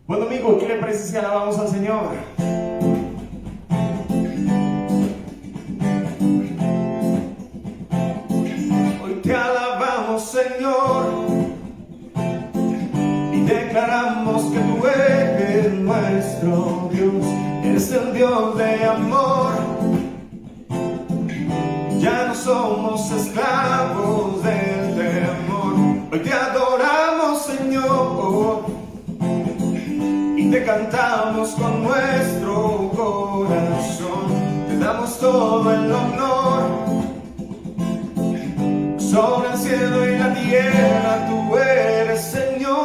Bueno, amigo, ¿qué le parece si alabamos al Señor? Hoy te alabamos, Señor, y declaramos que tú eres nuestro Dios. Eres el Dios de amor. Ya no somos esclavos del temor. Hoy te adoramos, Señor, y te cantamos con nuestro corazón. Te damos todo el honor. Sobre el cielo y la tierra tú eres Señor.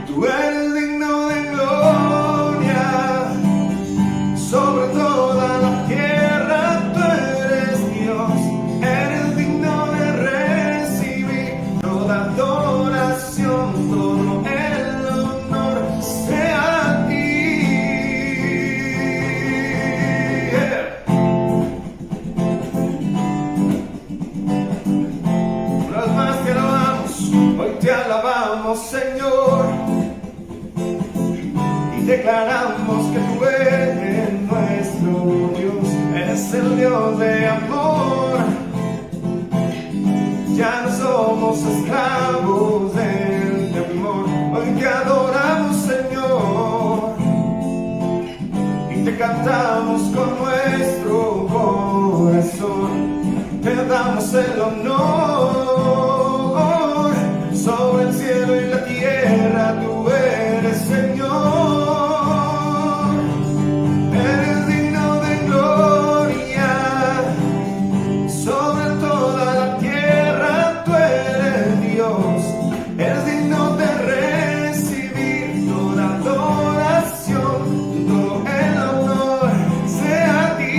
Tú eres digno de gloria. Sobre toda la tierra tú eres Dios. Eres digno de recibir toda adoración, todo el honor sea a ti. Una vez más te alabamos, hoy te alabamos, Señor, y declaramos que tú eres nuestro Dios. Eres el Dios de amor. Ya no somos esclavos del temor. Hoy te adoramos, Señor, y te cantamos con nuestro corazón. Te damos el honor. Sobre el cielo y la tierra tú eres Señor. Eres digno de gloria. Sobre toda la tierra tú eres Dios. Eres digno de recibir toda adoración, todo el honor sea a ti.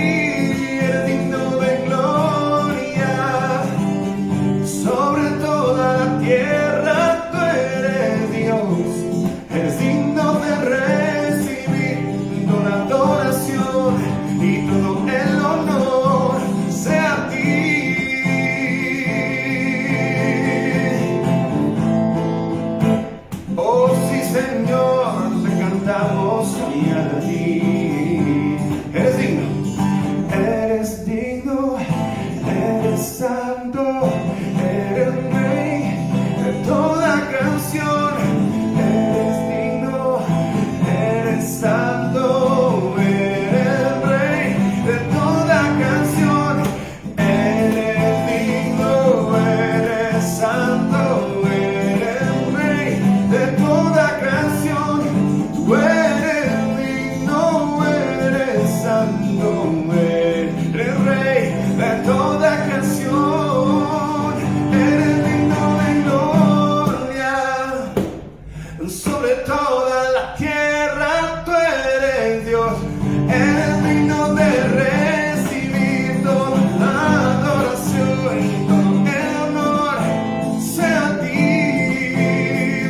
Eres digno de gloria. Sobre toda la tierra tú eres Dios. Eres digno de recibir toda adoración y todo el honor sea a ti. Oh sí, Señor, te cantamos y a ti. Eres digno, eres digno, eres santo, eres rey de toda canción. Eres digno, eres santo, eres rey de toda canción. Eres digno, eres santo, eres rey de toda canción. Tú eres digno, eres santo, eres rey de toda canción. Eres digno de gloria. Sobre toda la tierra tú eres Dios. Eres digno de recibir toda la adoración y todo el honor sea a ti.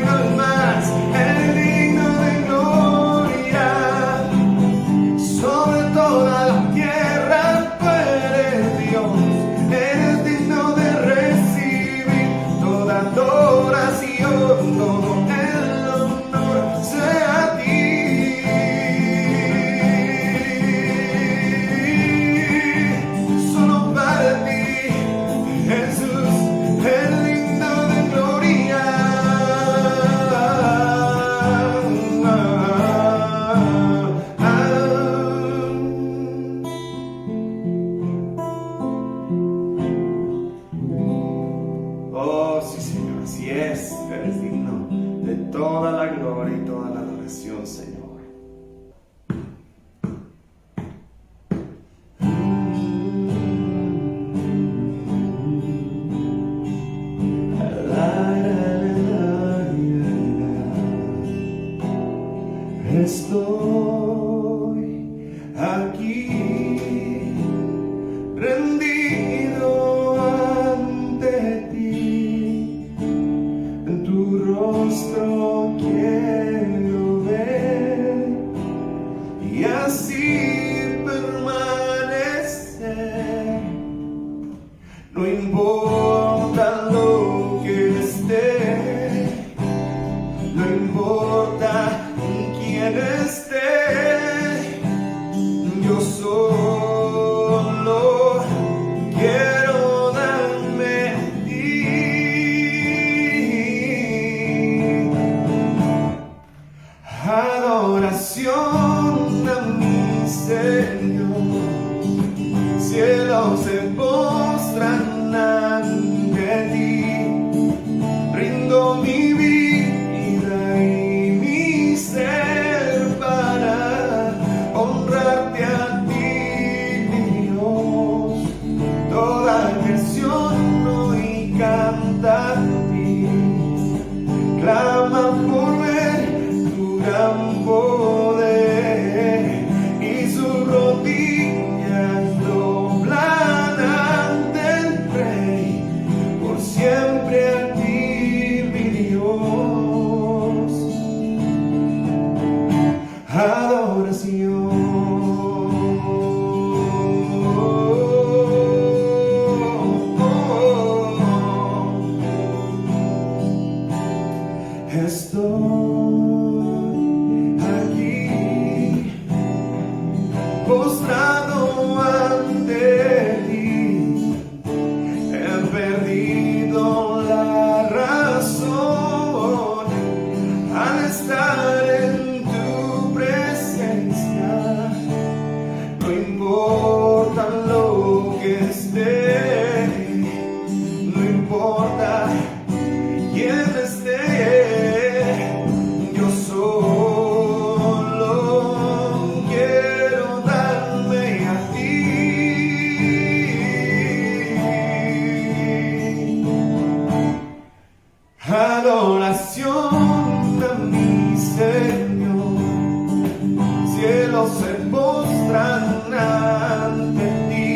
Una vez más, eres digno de gloria. Sobre toda la tierra tú eres Dios. Eres digno de recibir toda adoración, todo el honor sea a ti. Solo para ti, Jesús, eres digno de gloria. Oh, sí, Señor, así es. Eres digno de toda la gloria y toda la adoración, Señor. Estoy aquí rendido ante ti. En tu rostro quiero ver y así permanecer. No importa lo que esté, no importa importa quién esté, yo solo quiero darme a ti. Adoración a mi Señor, cielos se postran ante ti, rindo mi vida y mi ser para honrarte a ti, mi Dios. Toda creación hoy canta a ti, clama por ver tu gran poder y sus rodillas doblan ante el Rey, por siempre a ti, mi Dios. Adoración. Estoy aquí postrado ante ti, he perdido la razón al estar en tu presencia. No importa lo que esté, no importa quién esté, yo solo quiero darme a ti. Adoración a mi Señor, cielos se postran ante ti,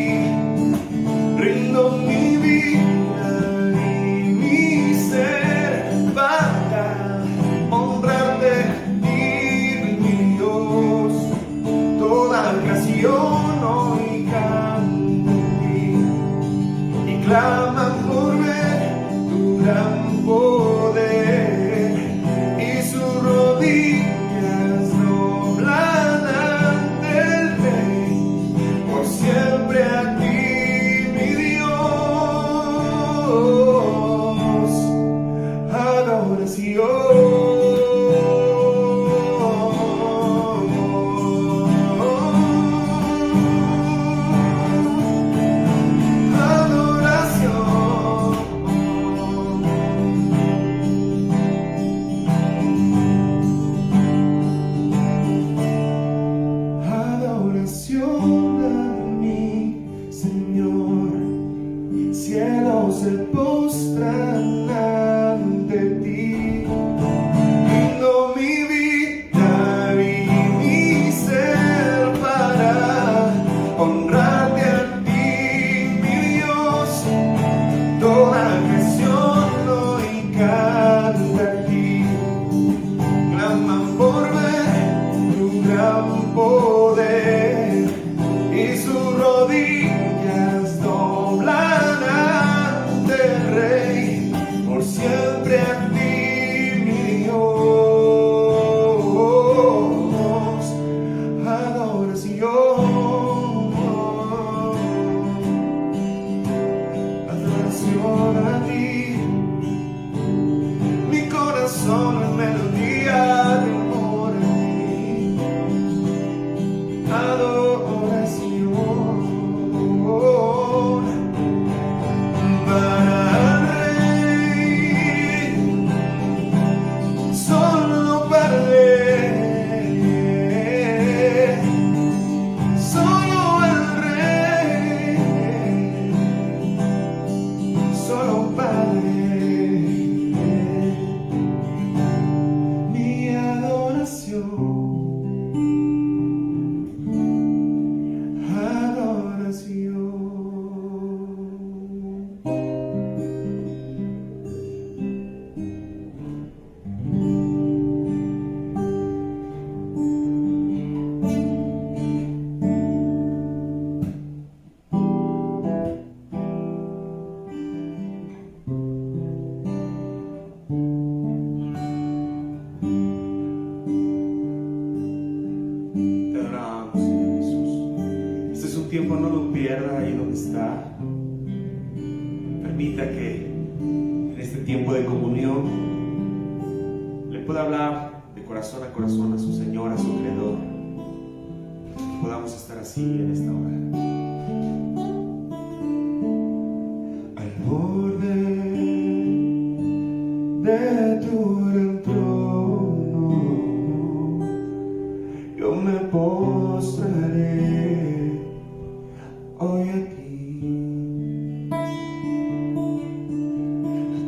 rindo mi vida y mi ser para honrarte a ti, mi Dios. Toda creación hoy canta en ti y clama por ver tu gran poder y sus rodillas doblan ante el Rey, por siempre a ti, mi Dios. Adoración. Adoración a mi Señor, cielos se postran ante ti. tiempo no lo pierda ahí donde está. Permita que en este tiempo de comunión le pueda hablar de corazón a corazón a su Señor, a su Creador. Podamos estar así en esta hora. Al borde de tu gran trono, yo me postraré hoy aquí.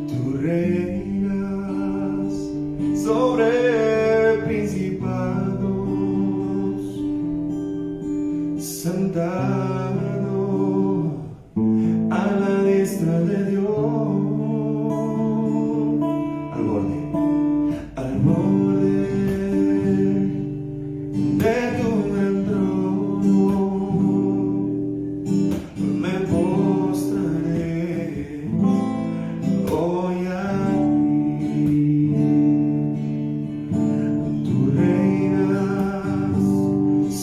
Tú reinas sobre principados, sentado a la diestra de Dios. Al borde de tu gran trono, me postraré hoy aquí. Tú reinas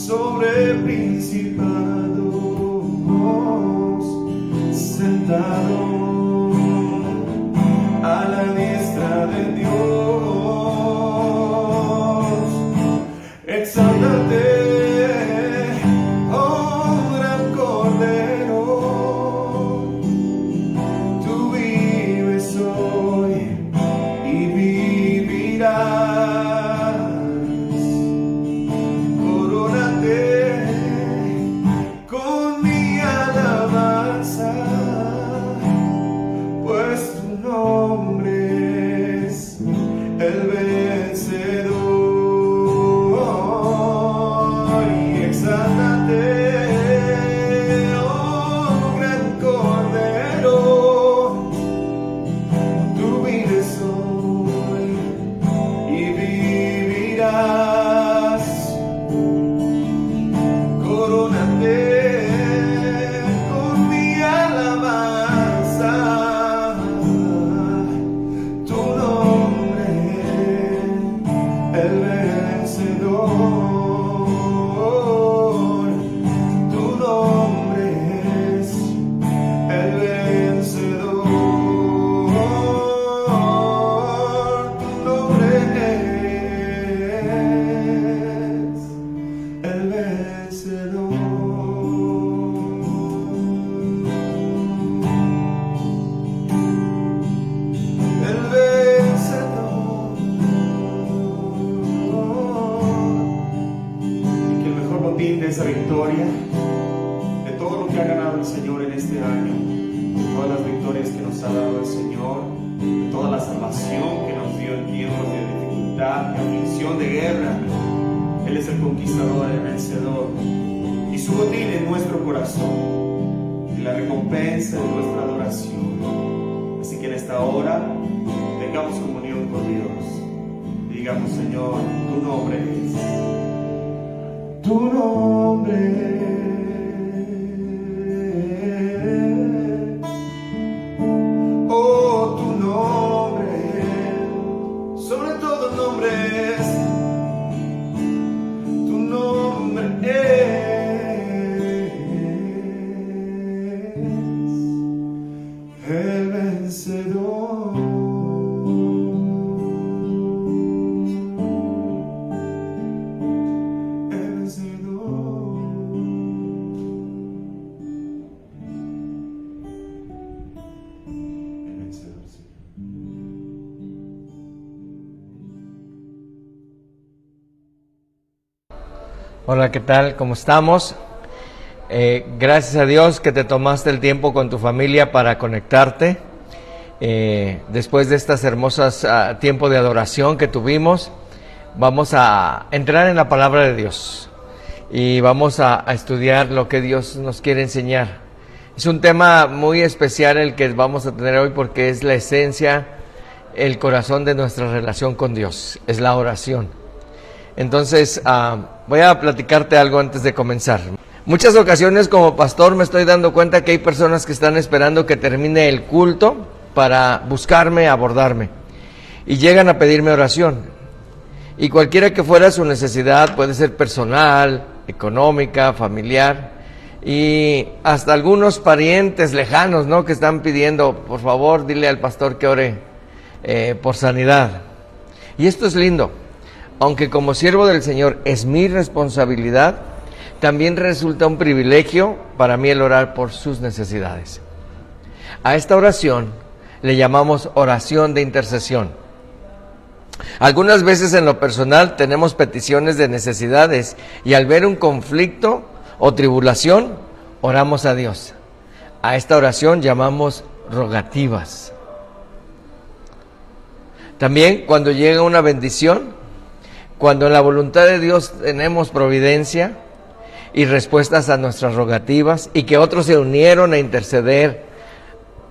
sobre principados, sentado a la diestra de Dios. Exáltate, oh gran Cordero, tú vives hoy y vivirás. Corónate con mi alabanza, pues tu nombre es el vencedor. Y exáltate, oh gran Cordero, tú vives hoy y vivirás. Corónate con mi alabanza, tu nombre el vencedor. Tu nombre es el vencedor. Tu nombre es el vencedor. El vencedor. Y que el mejor botín de esa victoria, de todo lo que ha ganado el Señor en este año, de todas las victorias que nos ha dado el Señor, de toda la salvación que nos dio en tiempos de dificultad, de aflicción, de guerra, Él es el conquistador, el vencedor, y su botín en nuestro corazón, y la recompensa de nuestra adoración. Así que en esta hora tengamos comunión con Dios y digamos: Señor, tu nombre es, tu nombre es, oh, tu nombre es, sobre todo nombres, tu nombre es el vencedor. El vencedor. El vencedor, sí. Hola, ¿qué tal? ¿Cómo estamos? Gracias a Dios que te tomaste el tiempo con tu familia para conectarte. Después de estas hermosas tiempos de adoración que tuvimos, vamos a entrar en la palabra de Dios y vamos a estudiar lo que Dios nos quiere enseñar. Es un tema muy especial el que vamos a tener hoy porque es la esencia, el corazón de nuestra relación con Dios, es la oración. Entonces, voy a platicarte algo antes de comenzar. Muchas ocasiones como pastor me estoy dando cuenta que hay personas que están esperando que termine el culto para buscarme, abordarme, y llegan a pedirme oración. Y cualquiera que fuera su necesidad, puede ser personal, económica, familiar, y hasta algunos parientes lejanos, ¿no?, que están pidiendo, por favor, dile al pastor que ore por sanidad. Y esto es lindo, aunque como siervo del Señor es mi responsabilidad, también resulta un privilegio para mí el orar por sus necesidades. A esta oración le llamamos oración de intercesión. Algunas veces en lo personal tenemos peticiones de necesidades y al ver un conflicto o tribulación, oramos a Dios. A esta oración llamamos rogativas. También cuando llega una bendición, cuando en la voluntad de Dios tenemos providencia y respuestas a nuestras rogativas y que otros se unieron a interceder,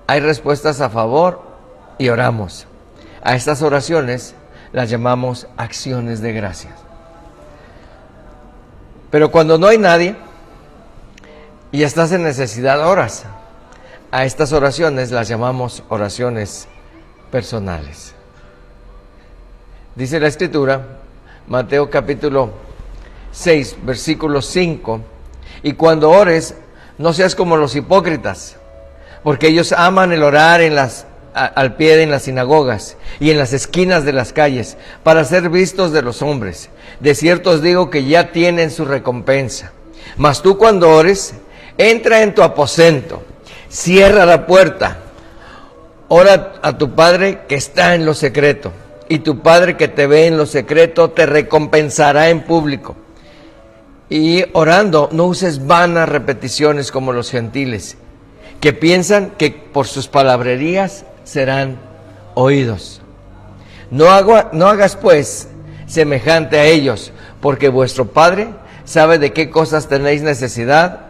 hay respuestas a favor y oramos. A estas oraciones las llamamos acciones de gracias. Pero cuando no hay nadie y estás en necesidad, oras. A estas oraciones las llamamos oraciones personales. Dice la Escritura, Mateo capítulo 6, versículo 5, y cuando ores, no seas como los hipócritas, porque ellos aman el orar al pie en las sinagogas y en las esquinas de las calles, para ser vistos de los hombres. De cierto os digo que ya tienen su recompensa. Mas tú cuando ores, entra en tu aposento, cierra la puerta, ora a tu Padre que está en lo secreto, y tu Padre que te ve en lo secreto te recompensará en público. Y orando, no uses vanas repeticiones como los gentiles, que piensan que por sus palabrerías serán oídos. No hagas pues semejante a ellos, porque vuestro Padre sabe de qué cosas tenéis necesidad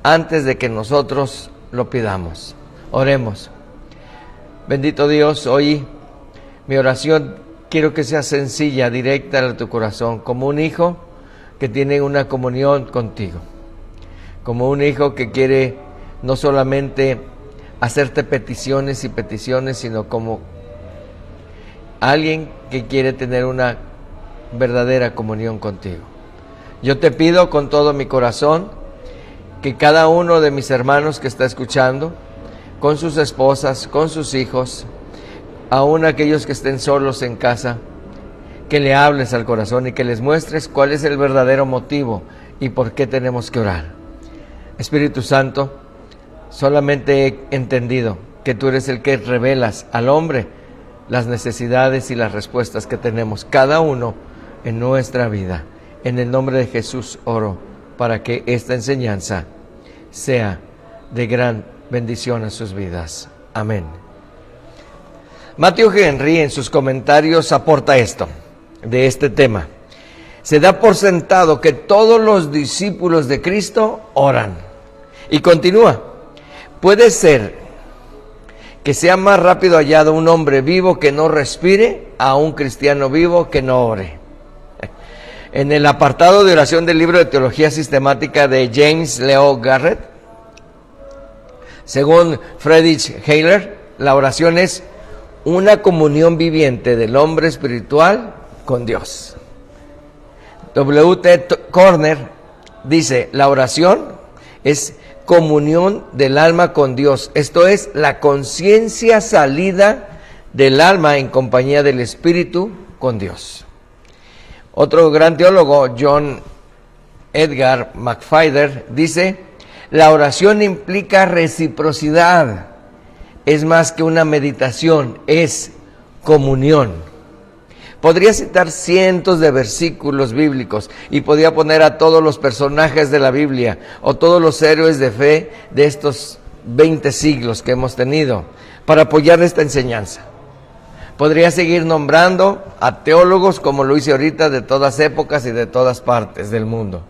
antes de que nosotros lo pidamos. Oremos. Bendito Dios, hoy mi oración quiero que sea sencilla, directa a tu corazón, como un hijo que tiene una comunión contigo, como un hijo que quiere no solamente hacerte peticiones y peticiones, sino como alguien que quiere tener una verdadera comunión contigo. Yo te pido con todo mi corazón que cada uno de mis hermanos que está escuchando, con sus esposas, con sus hijos, aún aquellos que estén solos en casa, que le hables al corazón y que les muestres cuál es el verdadero motivo y por qué tenemos que orar. Espíritu Santo, solamente he entendido que tú eres el que revelas al hombre las necesidades y las respuestas que tenemos cada uno en nuestra vida. En el nombre de Jesús oro para que esta enseñanza sea de gran bendición a sus vidas. Amén. Matthew Henry en sus comentarios aporta esto, de este tema. Se da por sentado que todos los discípulos de Cristo oran. Y continúa, puede ser que sea más rápido hallado un hombre vivo que no respire a un cristiano vivo que no ore. En el apartado de oración del libro de Teología Sistemática de James Leo Garrett, según Friedrich Hayler, la oración es una comunión viviente del hombre espiritual con Dios. W.T. Corner dice, la oración es comunión del alma con Dios, esto es, la conciencia salida del alma en compañía del espíritu con Dios. Otro gran teólogo, John Edgar McFadden, dice, la oración implica reciprocidad. Es más que una meditación, es comunión. Podría citar cientos de versículos bíblicos y podría poner a todos los personajes de la Biblia o todos los héroes de fe de estos 20 siglos que hemos tenido para apoyar esta enseñanza. Podría seguir nombrando a teólogos como lo hice ahorita de todas épocas y de todas partes del mundo.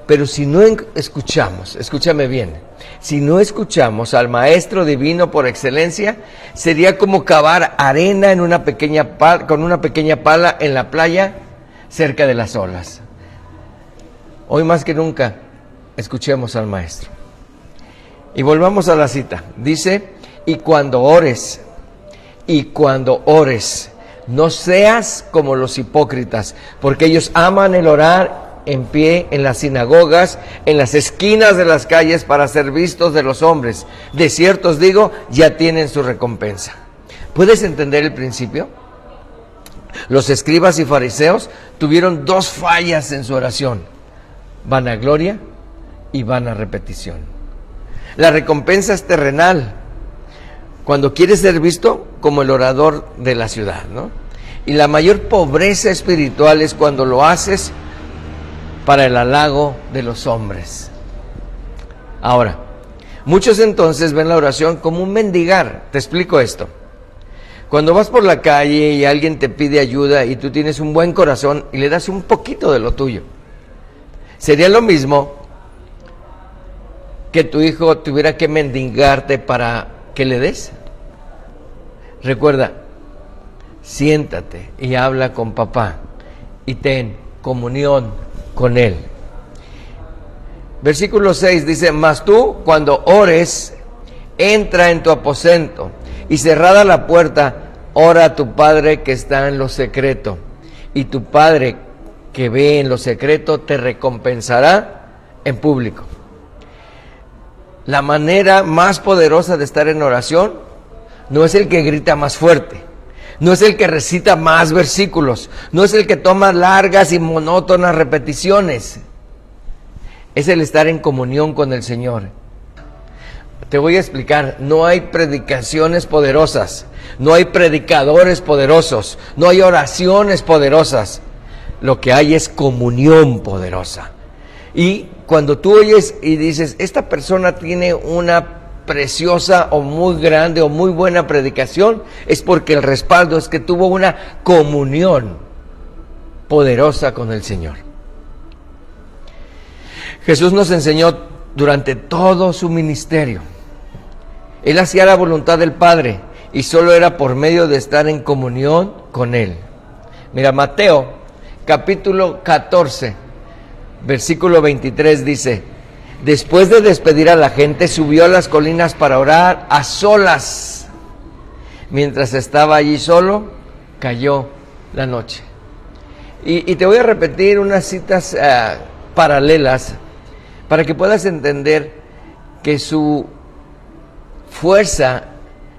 Pero si no escuchamos, escúchame bien, si no escuchamos al Maestro Divino por excelencia, sería como cavar arena en con una pequeña pala en la playa cerca de las olas. Hoy más que nunca, escuchemos al Maestro. Y volvamos a la cita. Dice, y cuando ores, no seas como los hipócritas, porque ellos aman el orar en pie en las sinagogas, en las esquinas de las calles para ser vistos de los hombres. De cierto os digo, ya tienen su recompensa. ¿Puedes entender el principio? Los escribas y fariseos tuvieron dos fallas en su oración: vanagloria y vana repetición. La recompensa es terrenal, cuando quieres ser visto como el orador de la ciudad, ¿no? Y la mayor pobreza espiritual es cuando lo haces para el halago de los hombres. Ahora, muchos entonces ven la oración como un mendigar. Te explico esto. Cuando vas por la calle y alguien te pide ayuda y tú tienes un buen corazón y le das un poquito de lo tuyo, sería lo mismo que tu hijo tuviera que mendigarte para que le des. Recuerda, siéntate y habla con papá y ten comunión con él. Versículo 6 dice: mas tú, cuando ores, entra en tu aposento y cerrada la puerta, ora a tu Padre que está en lo secreto, y tu Padre que ve en lo secreto te recompensará en público. La manera más poderosa de estar en oración no es el que grita más fuerte, no es el que recita más versículos, no es el que toma largas y monótonas repeticiones. Es el estar en comunión con el Señor. Te voy a explicar: no hay predicaciones poderosas, no hay predicadores poderosos, no hay oraciones poderosas. Lo que hay es comunión poderosa. Y cuando tú oyes y dices, esta persona tiene una preciosa o muy grande o muy buena predicación, es porque el respaldo es que tuvo una comunión poderosa con el Señor. Jesús nos enseñó durante todo su ministerio. Él hacía la voluntad del Padre y solo era por medio de estar en comunión con Él. Mira, Mateo capítulo 14, versículo 23 dice: después de despedir a la gente, subió a las colinas para orar a solas. Mientras estaba allí solo, cayó la noche. Y te voy a repetir unas citas paralelas para que puedas entender que su fuerza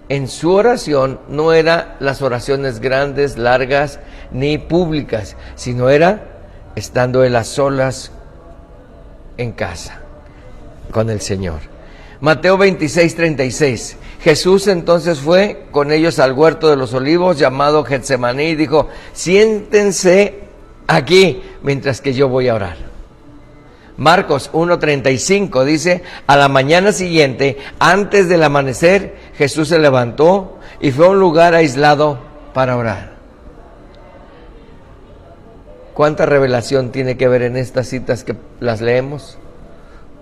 en su oración no era las oraciones grandes, largas, ni públicas, sino era estando él a solas en casa con el Señor. Mateo 26:36. Jesús entonces fue con ellos al huerto de los olivos, llamado Getsemaní, y dijo: siéntense aquí mientras que yo voy a orar. Marcos 1:35 dice: a la mañana siguiente, antes del amanecer, Jesús se levantó y fue a un lugar aislado para orar. ¿Cuánta revelación tiene que ver en estas citas que las leemos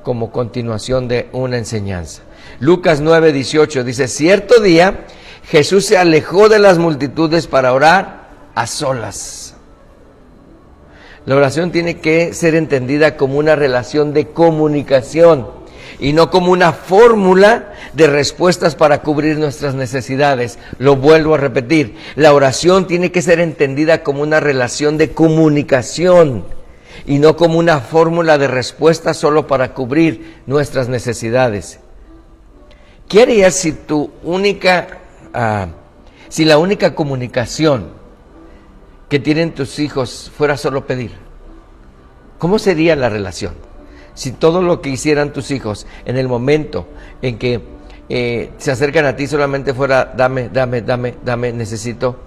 como continuación de una enseñanza? Lucas 9:18 dice: cierto día Jesús se alejó de las multitudes para orar a solas. La oración tiene que ser entendida como una relación de comunicación y no como una fórmula de respuestas para cubrir nuestras necesidades. Lo vuelvo a repetir: la oración tiene que ser entendida como una relación de comunicación y no como una fórmula de respuesta solo para cubrir nuestras necesidades. ¿Qué harías si la única comunicación que tienen tus hijos fuera solo pedir? ¿Cómo sería la relación? Si todo lo que hicieran tus hijos en el momento en que se acercan a ti solamente fuera dame, necesito,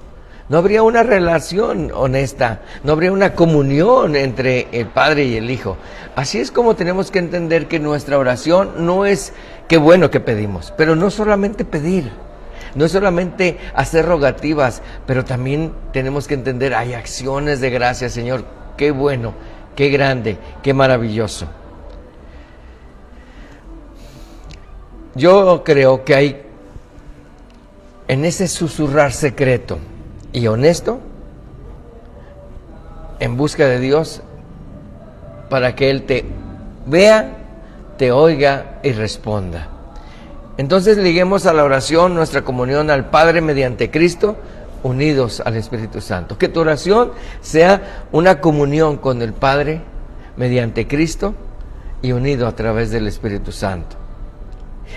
no habría una relación honesta, no habría una comunión entre el Padre y el Hijo. Así es como tenemos que entender que nuestra oración no es qué bueno que pedimos, pero no solamente pedir, no es solamente hacer rogativas, pero también tenemos que entender, hay acciones de gracias, Señor, qué bueno, qué grande, qué maravilloso. Yo creo que hay en ese susurrar secreto y honesto, en busca de Dios, para que Él te vea, te oiga y responda. Entonces liguemos a la oración nuestra comunión al Padre mediante Cristo, unidos al Espíritu Santo. Que tu oración sea una comunión con el Padre, mediante Cristo y unido a través del Espíritu Santo.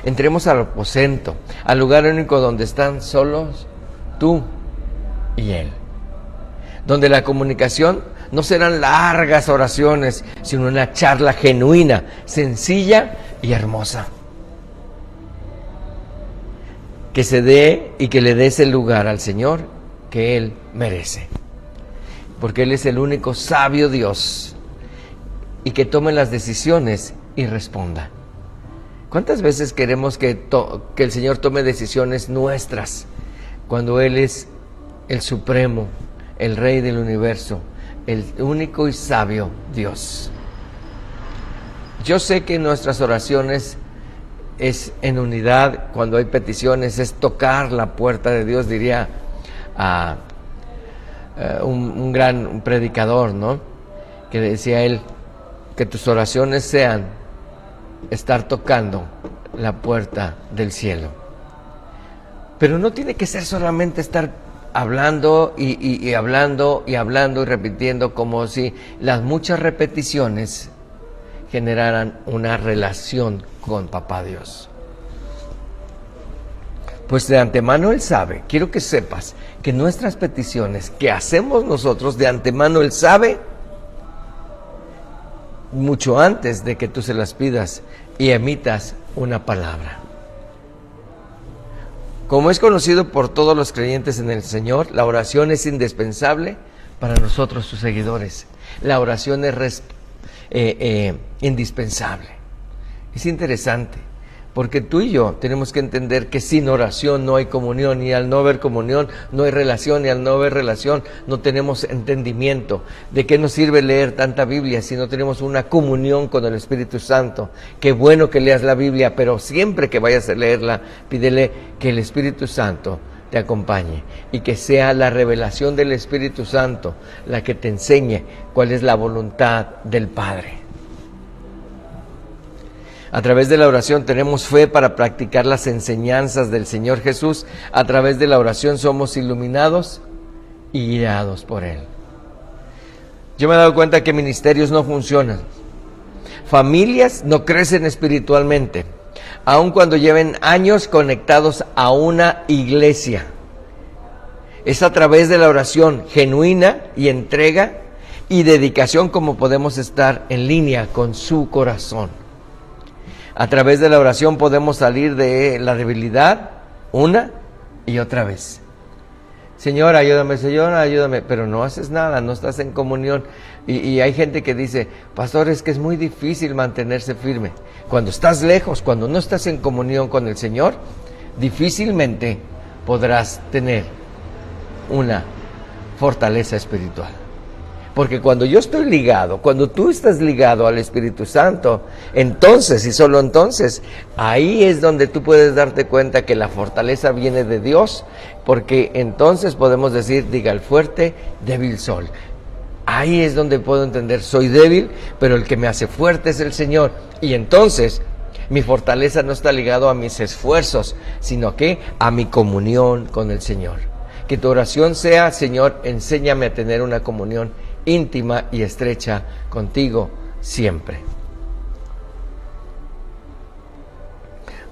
Entremos al aposento, al lugar único donde están solos tú y Él, donde la comunicación no serán largas oraciones, sino una charla genuina, sencilla y hermosa. Que se dé y que le des el lugar al Señor que Él merece, porque Él es el único sabio Dios, y que tome las decisiones y responda. ¿Cuántas veces queremos que el Señor tome decisiones nuestras, cuando Él es el supremo, el Rey del universo, el único y sabio Dios? Yo sé que nuestras oraciones es en unidad, cuando hay peticiones, es tocar la puerta de Dios, diría un gran predicador, ¿no? Que decía él, que tus oraciones sean estar tocando la puerta del cielo. Pero no tiene que ser solamente estar hablando y hablando y hablando y repitiendo, como si las muchas repeticiones generaran una relación con Papá Dios. Pues de antemano Él sabe, quiero que sepas que nuestras peticiones que hacemos nosotros, de antemano Él sabe, mucho antes de que tú se las pidas y emitas una palabra. Como es conocido por todos los creyentes en el Señor, la oración es indispensable para nosotros, sus seguidores. La oración es indispensable. Es interesante, porque tú y yo tenemos que entender que sin oración no hay comunión, y al no haber comunión no hay relación, y al no haber relación no tenemos entendimiento. ¿De qué nos sirve leer tanta Biblia si no tenemos una comunión con el Espíritu Santo? Qué bueno que leas la Biblia, pero siempre que vayas a leerla, pídele que el Espíritu Santo te acompañe, y que sea la revelación del Espíritu Santo la que te enseñe cuál es la voluntad del Padre. A través de la oración tenemos fe para practicar las enseñanzas del Señor Jesús. A través de la oración somos iluminados y guiados por Él. Yo me he dado cuenta que ministerios no funcionan. Familias no crecen espiritualmente, aun cuando lleven años conectados a una iglesia. Es a través de la oración genuina y entrega y dedicación como podemos estar en línea con su corazón. A través de la oración podemos salir de la debilidad una y otra vez. Señor, ayúdame, pero no haces nada, no estás en comunión. Y hay gente que dice, pastor, es que es muy difícil mantenerse firme. Cuando estás lejos, cuando no estás en comunión con el Señor, difícilmente podrás tener una fortaleza espiritual. Porque cuando yo estoy ligado, cuando tú estás ligado al Espíritu Santo, entonces y solo entonces, ahí es donde tú puedes darte cuenta que la fortaleza viene de Dios, porque entonces podemos decir, diga el fuerte, débil soy. Ahí es donde puedo entender, soy débil, pero el que me hace fuerte es el Señor. Y entonces mi fortaleza no está ligado a mis esfuerzos, sino que a mi comunión con el Señor. Que tu oración sea, Señor, enséñame a tener una comunión íntima y estrecha contigo siempre.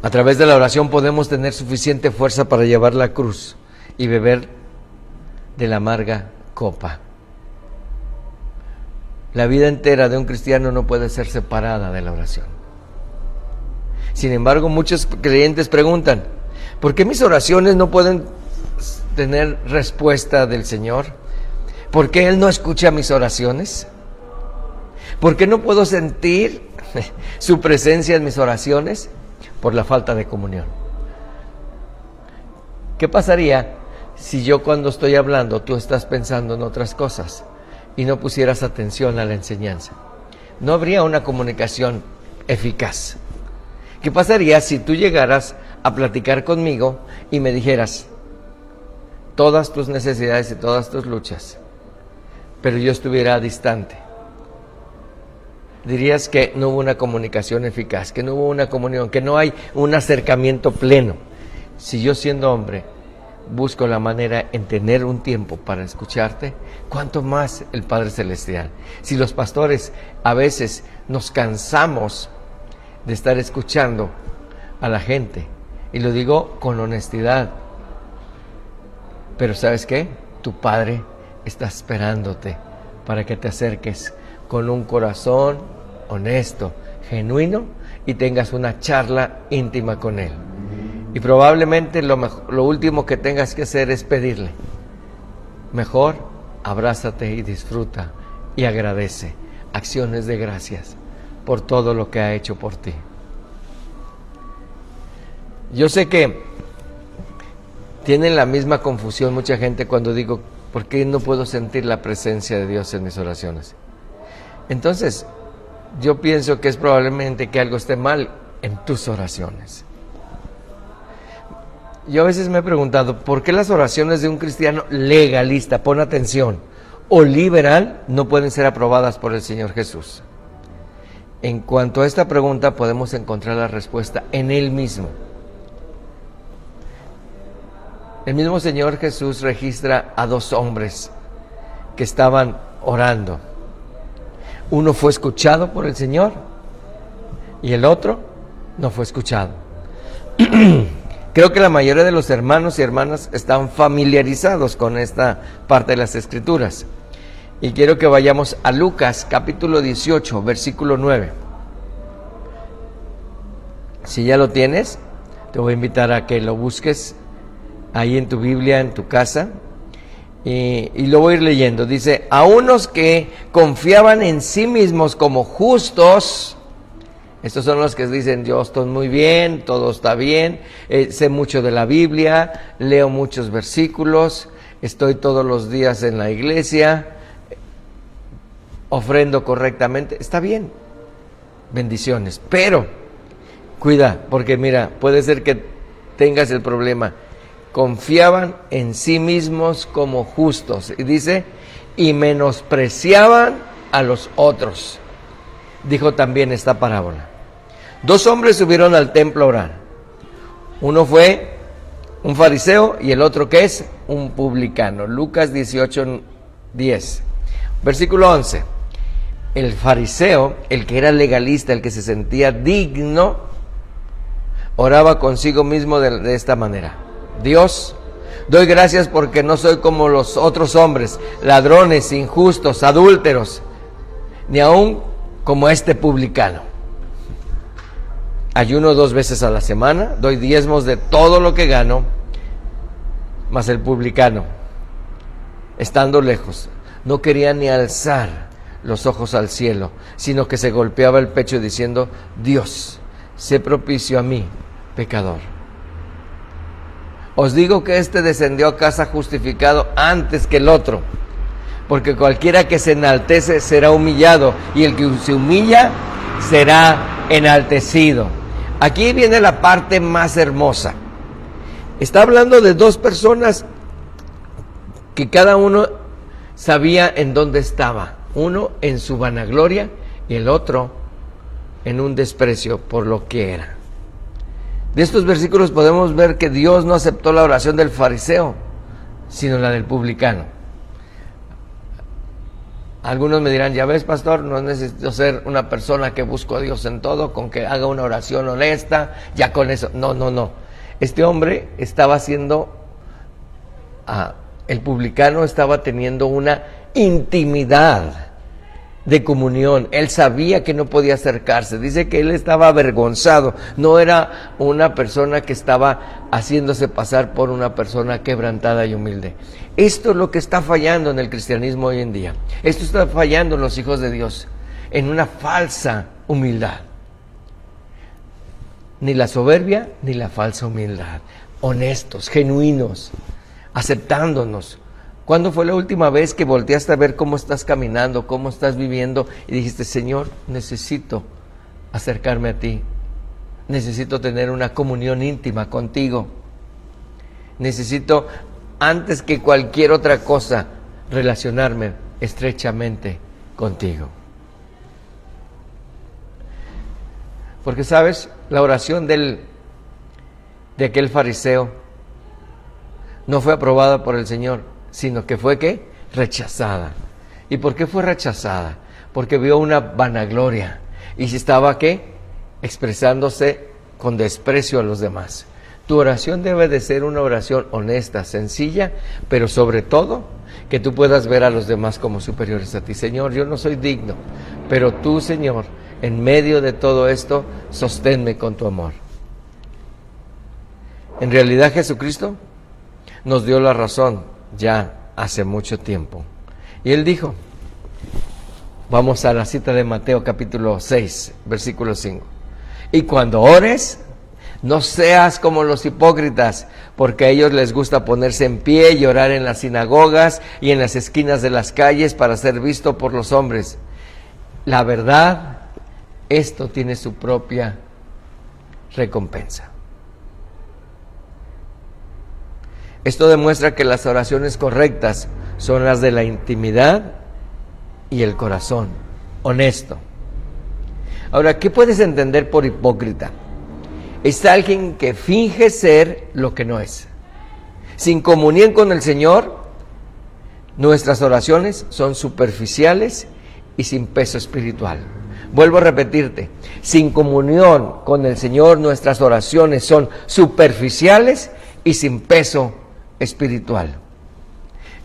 A través de la oración podemos tener suficiente fuerza para llevar la cruz y beber de la amarga copa. La vida entera de un cristiano no puede ser separada de la oración. Sin embargo, muchos creyentes preguntan, ¿por qué mis oraciones no pueden tener respuesta del Señor? ¿Por qué Él no escucha mis oraciones? ¿Por qué no puedo sentir su presencia en mis oraciones? Por la falta de comunión. ¿Qué pasaría si yo, cuando estoy hablando, tú estás pensando en otras cosas y no pusieras atención a la enseñanza? No habría una comunicación eficaz. ¿Qué pasaría si tú llegaras a platicar conmigo y me dijeras todas tus necesidades y todas tus luchas, pero yo estuviera distante? Dirías que no hubo una comunicación eficaz, que no hubo una comunión, que no hay un acercamiento pleno. Si yo, siendo hombre, busco la manera en tener un tiempo para escucharte, cuánto más el Padre Celestial. Si los pastores a veces nos cansamos de estar escuchando a la gente, y lo digo con honestidad, pero ¿sabes qué? Tu Padre está esperándote para que te acerques con un corazón honesto, genuino, y tengas una charla íntima con Él. Y probablemente lo último que tengas que hacer es pedirle. Mejor abrázate y disfruta y agradece. Acciones de gracias por todo lo que ha hecho por ti. Yo sé que tienen la misma confusión mucha gente cuando digo, ¿por qué no puedo sentir la presencia de Dios en mis oraciones? Entonces, yo pienso que es probablemente que algo esté mal en tus oraciones. Yo a veces me he preguntado, ¿por qué las oraciones de un cristiano legalista, pon atención, o liberal, no pueden ser aprobadas por el Señor Jesús? En cuanto a esta pregunta, podemos encontrar la respuesta en Él mismo. El mismo Señor Jesús registra a 2 hombres que estaban orando. Uno fue escuchado por el Señor y el otro no fue escuchado. Creo que la mayoría de los hermanos y hermanas están familiarizados con esta parte de las Escrituras. Y quiero que vayamos a Lucas capítulo 18, versículo 9. Si ya lo tienes, te voy a invitar a que lo busques ahí en tu Biblia, en tu casa, y lo voy a ir leyendo. Dice, a unos que confiaban en sí mismos como justos, estos son los que dicen, yo estoy muy bien, todo está bien, sé mucho de la Biblia, leo muchos versículos, estoy todos los días en la iglesia, ofrendo correctamente, está bien, bendiciones, pero cuida, porque mira, puede ser que tengas el problema. Confiaban en sí mismos como justos. Y dice, y menospreciaban a los otros. Dijo también esta parábola. 2 hombres subieron al templo a orar. Uno fue un fariseo y el otro, ¿qué es? Un publicano. Lucas 18, 10. Versículo 11. El fariseo, el que era legalista, el que se sentía digno, oraba consigo mismo de esta manera. Dios, doy gracias porque no soy como los otros hombres, ladrones, injustos, adúlteros, ni aún como este publicano. Ayuno 2 veces a la semana, doy diezmos de todo lo que gano, mas el publicano, estando lejos, no quería ni alzar los ojos al cielo, sino que se golpeaba el pecho diciendo, Dios, sé propicio a mí, pecador. Os digo que este descendió a casa justificado antes que el otro, porque cualquiera que se enaltece será humillado, y el que se humilla será enaltecido. Aquí viene la parte más hermosa. Está hablando de 2 personas que cada uno sabía en dónde estaba. Uno en su vanagloria y el otro en un desprecio por lo que era. De estos versículos podemos ver que Dios no aceptó la oración del fariseo, sino la del publicano. Algunos me dirán, ya ves, pastor, no necesito ser una persona que busco a Dios en todo, con que haga una oración honesta, ya con eso. No. Este hombre estaba haciendo, el publicano estaba teniendo una intimidad de comunión. Él sabía que no podía acercarse. Dice que él estaba avergonzado. No era una persona que estaba haciéndose pasar por una persona quebrantada y humilde. Esto es lo que está fallando en el cristianismo hoy en día. Esto está fallando en los hijos de Dios, en una falsa humildad. Ni la soberbia ni la falsa humildad. Honestos, genuinos, aceptándonos. ¿Cuándo fue la última vez que volteaste a ver cómo estás caminando, cómo estás viviendo y dijiste, Señor, necesito acercarme a ti, necesito tener una comunión íntima contigo, necesito, antes que cualquier otra cosa, relacionarme estrechamente contigo? Porque, ¿sabes? La oración de aquel fariseo no fue aprobada por el Señor, sino que fue, ¿qué? Rechazada. ¿Y por qué fue rechazada? Porque vio una vanagloria y estaba, ¿qué? Expresándose con desprecio a los demás. Tu oración debe de ser una oración honesta, sencilla, pero sobre todo que tú puedas ver a los demás como superiores a ti. Señor, yo no soy digno, pero tú, Señor, en medio de todo esto, sosténme con tu amor. En realidad Jesucristo nos dio la razón ya hace mucho tiempo. Y Él dijo, vamos a la cita de Mateo capítulo 6, versículo 5. Y cuando ores, no seas como los hipócritas, porque a ellos les gusta ponerse en pie y orar en las sinagogas y en las esquinas de las calles para ser visto por los hombres. La verdad, esto tiene su propia recompensa. Esto demuestra que las oraciones correctas son las de la intimidad y el corazón honesto. Ahora, ¿qué puedes entender por hipócrita? Es alguien que finge ser lo que no es. Sin comunión con el Señor, nuestras oraciones son superficiales y sin peso espiritual. Vuelvo a repetirte, sin comunión con el Señor, nuestras oraciones son superficiales y sin peso espiritual.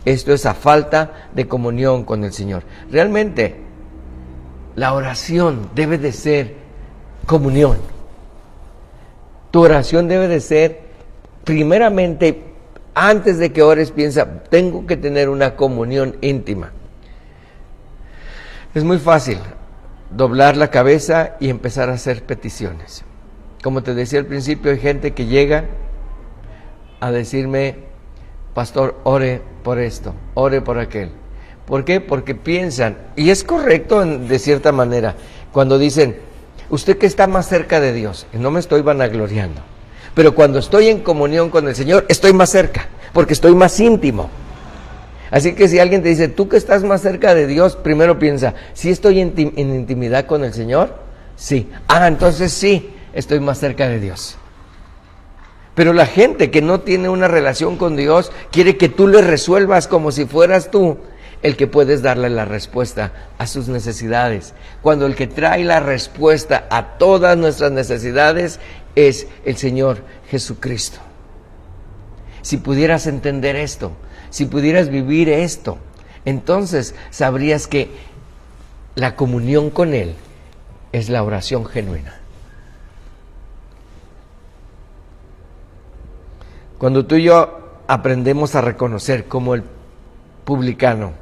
Esto es a falta de comunión con el Señor. Realmente, la oración debe de ser comunión. Tu oración debe de ser, primeramente, antes de que ores, piensa, tengo que tener una comunión íntima. Es muy fácil doblar la cabeza y empezar a hacer peticiones. Como te decía al principio, hay gente que llega a decirme, pastor, ore por esto, ore por aquel. ¿Por qué? Porque piensan, y es correcto de cierta manera, cuando dicen, usted que está más cerca de Dios, y no me estoy vanagloriando, pero cuando estoy en comunión con el Señor, estoy más cerca, porque estoy más íntimo. Así que si alguien te dice, tú que estás más cerca de Dios, primero piensa, ¿sí estoy en intimidad con el Señor? Sí. Entonces sí, estoy más cerca de Dios. Pero la gente que no tiene una relación con Dios, quiere que tú le resuelvas como si fueras tú el que puedes darle la respuesta a sus necesidades. Cuando el que trae la respuesta a todas nuestras necesidades es el Señor Jesucristo. Si pudieras entender esto, si pudieras vivir esto, entonces sabrías que la comunión con Él es la oración genuina. Cuando tú y yo aprendemos a reconocer como el publicano,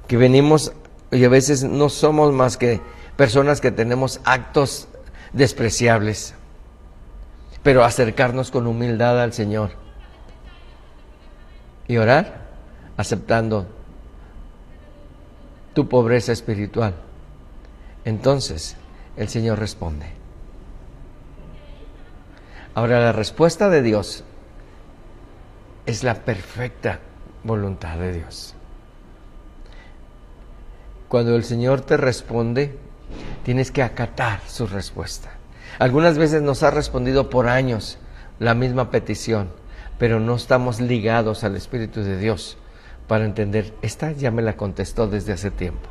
que venimos y a veces no somos más que personas que tenemos actos despreciables, pero acercarnos con humildad al Señor y orar aceptando tu pobreza espiritual, entonces el Señor responde. Ahora, la respuesta de Dios es la perfecta voluntad de Dios. Cuando el Señor te responde, tienes que acatar su respuesta. Algunas veces nos ha respondido por años la misma petición, pero no estamos ligados al Espíritu de Dios para entender, esta ya me la contestó desde hace tiempo.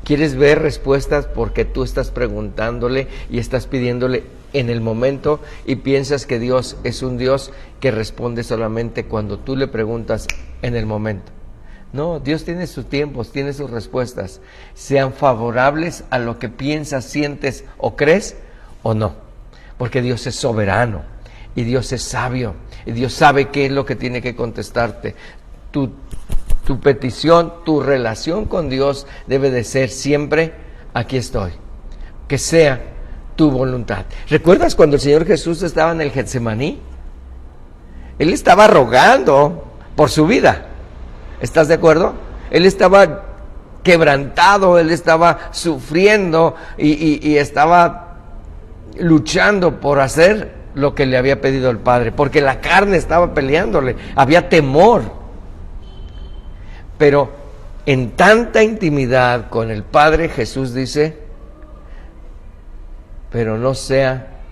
¿Quieres ver respuestas porque tú estás preguntándole y estás pidiéndole en el momento y piensas que Dios es un Dios que responde solamente cuando tú le preguntas en el momento? No, Dios tiene sus tiempos, tiene sus respuestas, sean favorables a lo que piensas, sientes o crees o no, porque Dios es soberano y Dios es sabio y Dios sabe qué es lo que tiene que contestarte. Tu petición, tu relación con Dios debe de ser siempre, aquí estoy, que sea tu voluntad. ¿Recuerdas cuando el Señor Jesús estaba en el Getsemaní? Él estaba rogando por su vida. ¿Estás de acuerdo? Él estaba quebrantado, él estaba sufriendo y estaba luchando por hacer lo que le había pedido el Padre, porque la carne estaba peleándole, había temor. Pero en tanta intimidad con el Padre, Jesús dice, pero no sea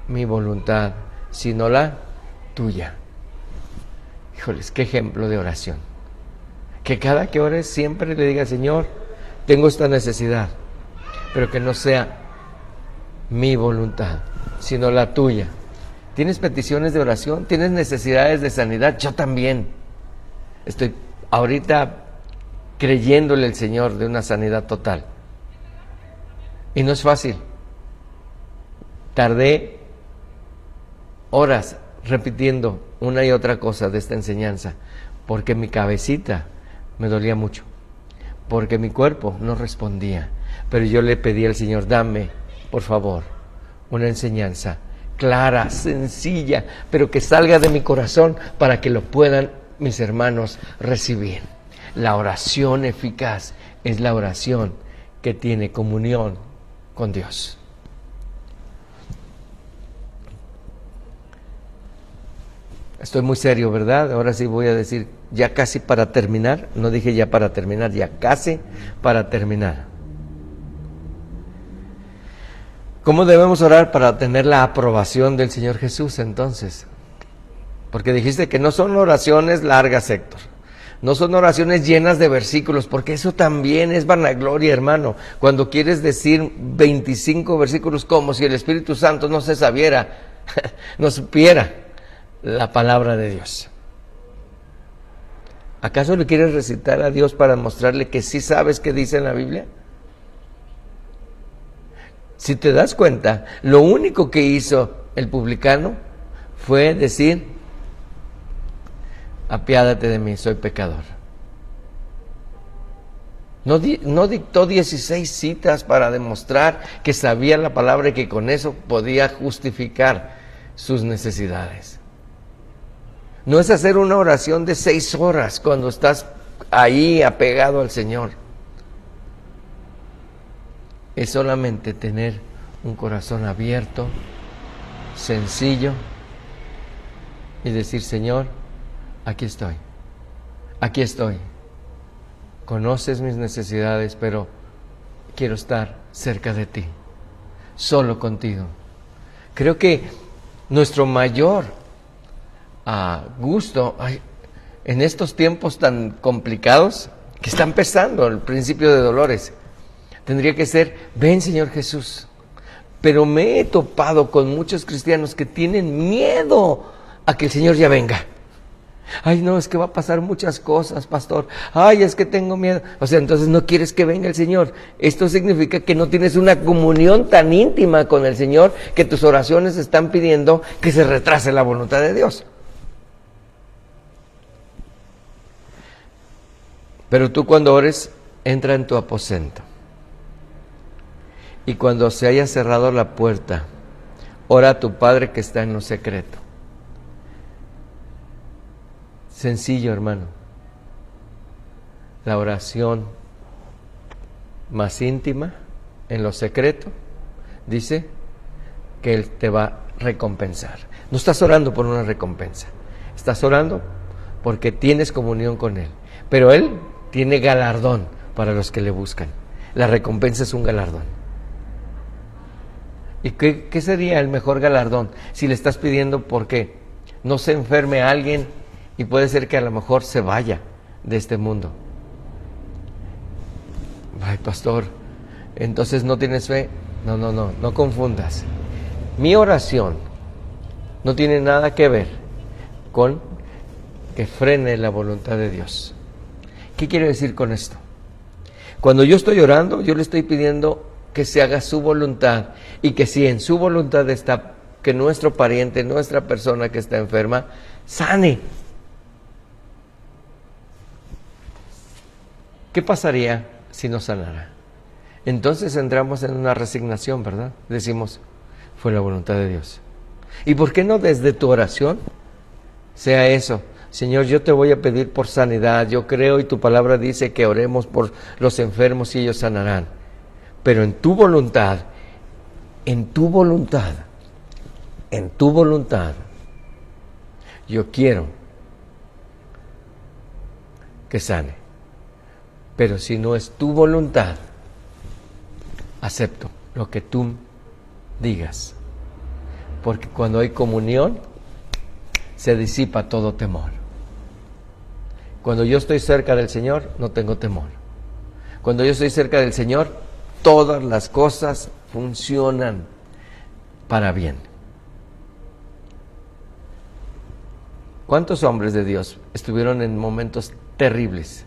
mi voluntad, sino la tuya. Híjoles, qué ejemplo de oración. Que cada que ores siempre le diga, Señor, tengo esta necesidad, pero que no sea mi voluntad, sino la tuya. ¿Tienes peticiones de oración? ¿Tienes necesidades de sanidad? Yo también. Estoy ahorita creyéndole al Señor de una sanidad total. Y no es fácil. Tardé horas repitiendo una y otra cosa de esta enseñanza, porque mi cabecita me dolía mucho, porque mi cuerpo no respondía. Pero yo le pedí al Señor, dame, por favor, una enseñanza clara, sencilla, pero que salga de mi corazón para que lo puedan mis hermanos recibir. La oración eficaz es la oración que tiene comunión con Dios. Estoy muy serio, ¿verdad? Ahora sí voy a decir ya casi para terminar. No dije ya para terminar, ya casi para terminar. ¿Cómo debemos orar para tener la aprobación del Señor Jesús entonces? Porque dijiste que no son oraciones largas, Héctor. No son oraciones llenas de versículos, porque eso también es vanagloria, hermano. Cuando quieres decir 25 versículos como si el Espíritu Santo no se sabiera, no supiera la palabra de Dios. ¿Acaso le quieres recitar a Dios para mostrarle que sí sabes qué dice en la Biblia? Si te das cuenta, lo único que hizo el publicano fue decir, apiádate de mí, soy pecador. No dictó 16 citas para demostrar que sabía la palabra y que con eso podía justificar sus necesidades. No es hacer una oración de 6 horas cuando estás ahí apegado al Señor. Es solamente tener un corazón abierto, sencillo, y decir, Señor, aquí estoy. Conoces mis necesidades, pero quiero estar cerca de ti, solo contigo. Creo que nuestro mayor gusto en estos tiempos tan complicados que está empezando el principio de dolores, tendría que ser, ven Señor Jesús. Pero me he topado con muchos cristianos que tienen miedo a que el Señor ya venga. Ay, no, es que va a pasar muchas cosas, pastor. Ay, es que tengo miedo. O sea, entonces no quieres que venga el Señor. Esto significa que no tienes una comunión tan íntima con el Señor que tus oraciones están pidiendo que se retrase la voluntad de Dios. Pero tú cuando ores, entra en tu aposento. Y cuando se haya cerrado la puerta, ora a tu Padre que está en lo secreto. Sencillo, hermano. La oración más íntima, en lo secreto, dice que Él te va a recompensar. No estás orando por una recompensa. Estás orando porque tienes comunión con Él. Pero Él tiene galardón para los que le buscan. La recompensa es un galardón. ¿Y qué sería el mejor galardón? Si le estás pidiendo porque no se enferme a alguien y puede ser que a lo mejor se vaya de este mundo. Ay, pastor, entonces no tienes fe. No confundas. Mi oración no tiene nada que ver con que frene la voluntad de Dios. ¿Qué quiero decir con esto? Cuando yo estoy orando, yo le estoy pidiendo que se haga su voluntad, y que si en su voluntad está que nuestro pariente, nuestra persona que está enferma, sane. ¿Qué pasaría si no sanara? Entonces entramos en una resignación, ¿verdad? Decimos, fue la voluntad de Dios. ¿Y por qué no desde tu oración sea eso? Señor, yo te voy a pedir por sanidad, yo creo y tu palabra dice que oremos por los enfermos y ellos sanarán. Pero en tu voluntad, yo quiero que sane. Pero si no es tu voluntad, acepto lo que tú digas. Porque cuando hay comunión, se disipa todo temor. Cuando yo estoy cerca del Señor, no tengo temor. Cuando yo estoy cerca del Señor, todas las cosas funcionan para bien. ¿Cuántos hombres de Dios estuvieron en momentos terribles?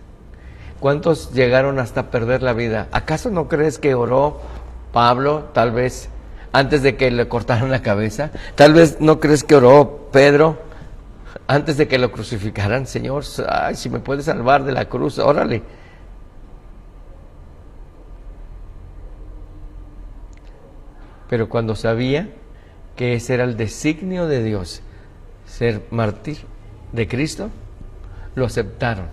¿Cuántos llegaron hasta perder la vida? ¿Acaso no crees que oró Pablo, tal vez, antes de que le cortaran la cabeza? ¿Tal vez no crees que oró Pedro antes de que lo crucificaran? Señor, ay, si me puedes salvar de la cruz, órale. Pero cuando sabía que ese era el designio de Dios, ser mártir de Cristo, lo aceptaron.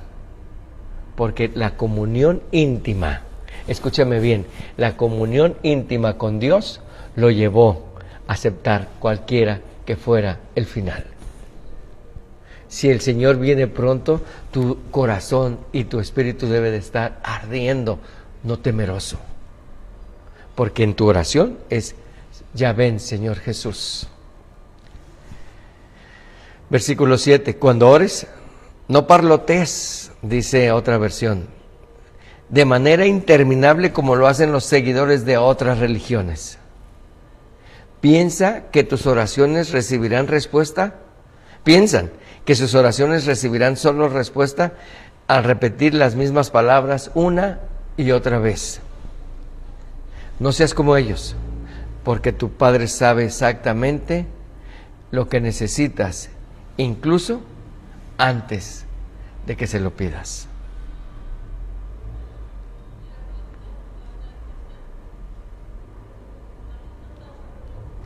Porque la comunión íntima, escúchame bien, la comunión íntima con Dios lo llevó a aceptar cualquiera que fuera el final. Si el Señor viene pronto, tu corazón y tu espíritu debe de estar ardiendo, no temeroso. Porque en tu oración es: ya ven, Señor Jesús. Versículo 7. Cuando ores, no parlotees, dice otra versión, de manera interminable como lo hacen los seguidores de otras religiones. Piensa que tus oraciones recibirán respuesta. Piensan que sus oraciones recibirán solo respuesta al repetir las mismas palabras una y otra vez. No seas como ellos, porque tu Padre sabe exactamente lo que necesitas, incluso antes de que se lo pidas.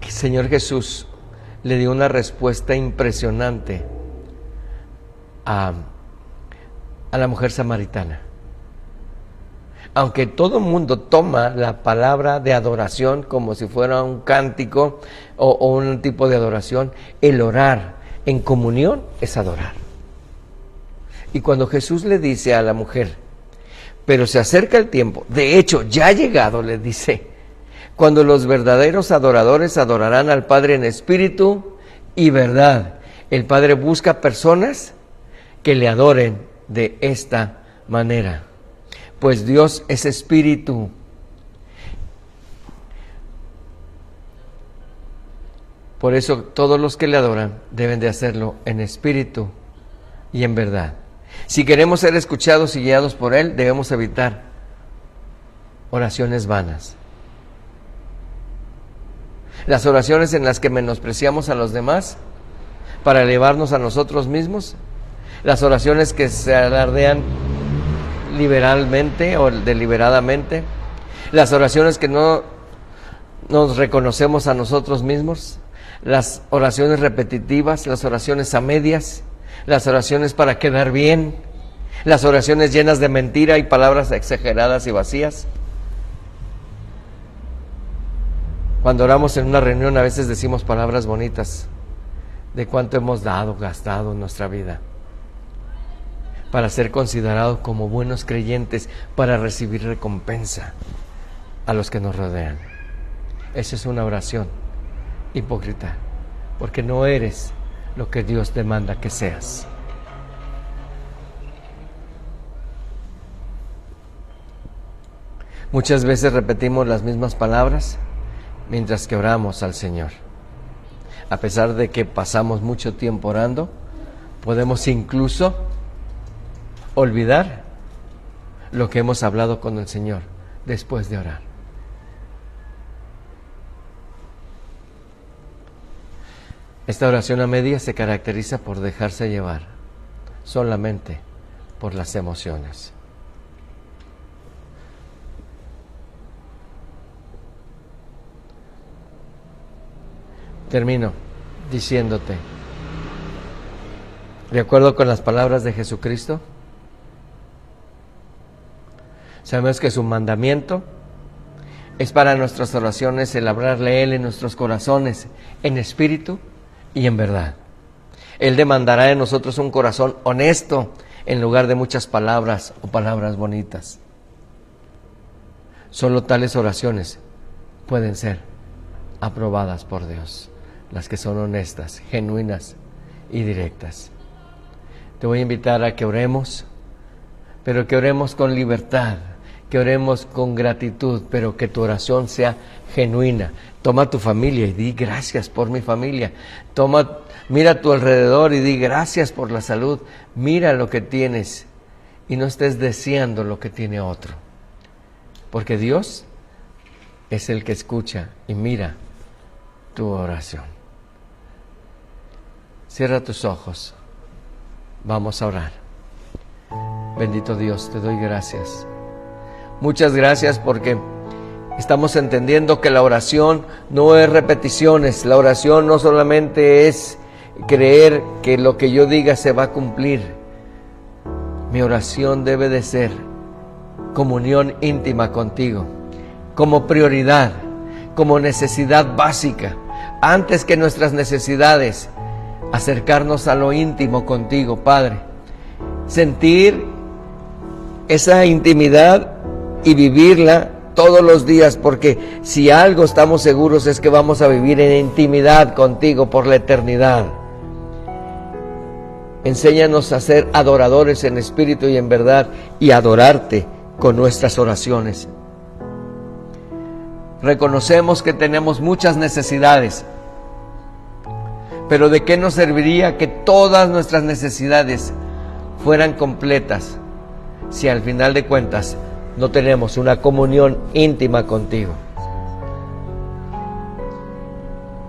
El Señor Jesús le dio una respuesta impresionante a la mujer samaritana. Aunque todo el mundo toma la palabra de adoración como si fuera un cántico o un tipo de adoración, el orar en comunión es adorar. Y cuando Jesús le dice a la mujer, pero se acerca el tiempo, de hecho ya ha llegado, le dice, cuando los verdaderos adoradores adorarán al Padre en espíritu y verdad. El Padre busca personas que le adoren de esta manera, pues Dios es espíritu. Por eso todos los que le adoran deben de hacerlo en espíritu y en verdad. Si queremos ser escuchados y guiados por Él, debemos evitar oraciones vanas. Las oraciones en las que menospreciamos a los demás para elevarnos a nosotros mismos, las oraciones que se alardean liberalmente o deliberadamente, las oraciones que no nos reconocemos a nosotros mismos, las oraciones repetitivas, las oraciones a medias, las oraciones para quedar bien, las oraciones llenas de mentira y palabras exageradas y vacías. Cuando oramos en una reunión a veces decimos palabras bonitas de cuánto hemos dado, gastado en nuestra vida para ser considerados como buenos creyentes, para recibir recompensa a los que nos rodean. Esa es una oración hipócrita, porque no eres lo que Dios demanda que seas. Muchas veces repetimos las mismas palabras mientras que oramos al Señor. A pesar de que pasamos mucho tiempo orando, podemos incluso olvidar lo que hemos hablado con el Señor después de orar. Esta oración a medias se caracteriza por dejarse llevar solamente por las emociones. Termino diciéndote, de acuerdo con las palabras de Jesucristo, sabemos que su mandamiento es para nuestras oraciones el hablarle a Él en nuestros corazones, en espíritu y en verdad. Él demandará de nosotros un corazón honesto en lugar de muchas palabras o palabras bonitas. Solo tales oraciones pueden ser aprobadas por Dios, las que son honestas, genuinas y directas. Te voy a invitar a que oremos, pero que oremos con libertad, que oremos con gratitud, pero que tu oración sea genuina. Toma a tu familia y di gracias por mi familia. Mira a tu alrededor y di gracias por la salud. Mira lo que tienes y no estés deseando lo que tiene otro. Porque Dios es el que escucha y mira tu oración. Cierra tus ojos. Vamos a orar. Bendito Dios, te doy gracias. Muchas gracias porque estamos entendiendo que la oración no es repeticiones. La oración no solamente es creer que lo que yo diga se va a cumplir. Mi oración debe de ser comunión íntima contigo, como prioridad, como necesidad básica. Antes que nuestras necesidades, acercarnos a lo íntimo contigo, Padre. Sentir esa intimidad y vivirla todos los días, porque si algo estamos seguros es que vamos a vivir en intimidad contigo por la eternidad. Enséñanos a ser adoradores en espíritu y en verdad y adorarte con nuestras oraciones. Reconocemos que tenemos muchas necesidades, pero ¿de qué nos serviría que todas nuestras necesidades fueran completas si al final de cuentas no tenemos una comunión íntima contigo?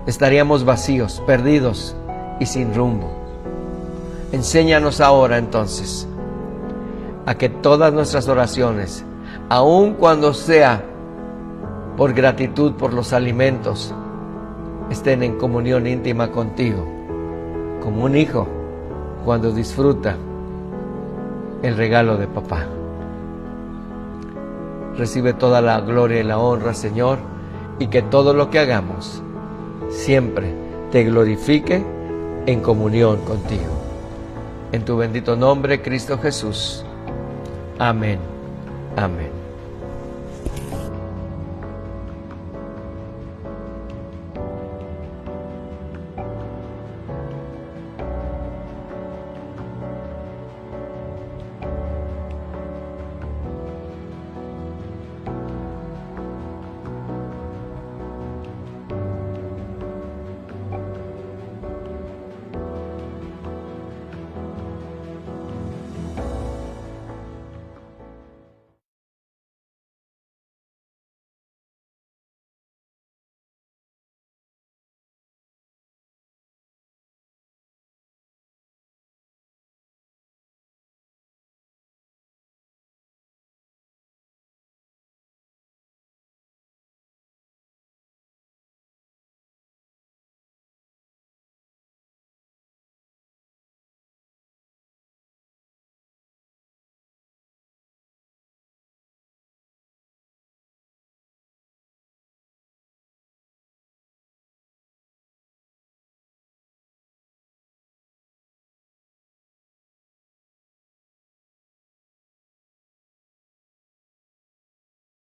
Estaríamos vacíos, perdidos y sin rumbo. Enséñanos ahora entonces a que todas nuestras oraciones, aun cuando sea por gratitud por los alimentos, estén en comunión íntima contigo, como un hijo cuando disfruta el regalo de papá. Recibe toda la gloria y la honra, Señor, y que todo lo que hagamos siempre te glorifique en comunión contigo. En tu bendito nombre, Cristo Jesús. Amén. Amén.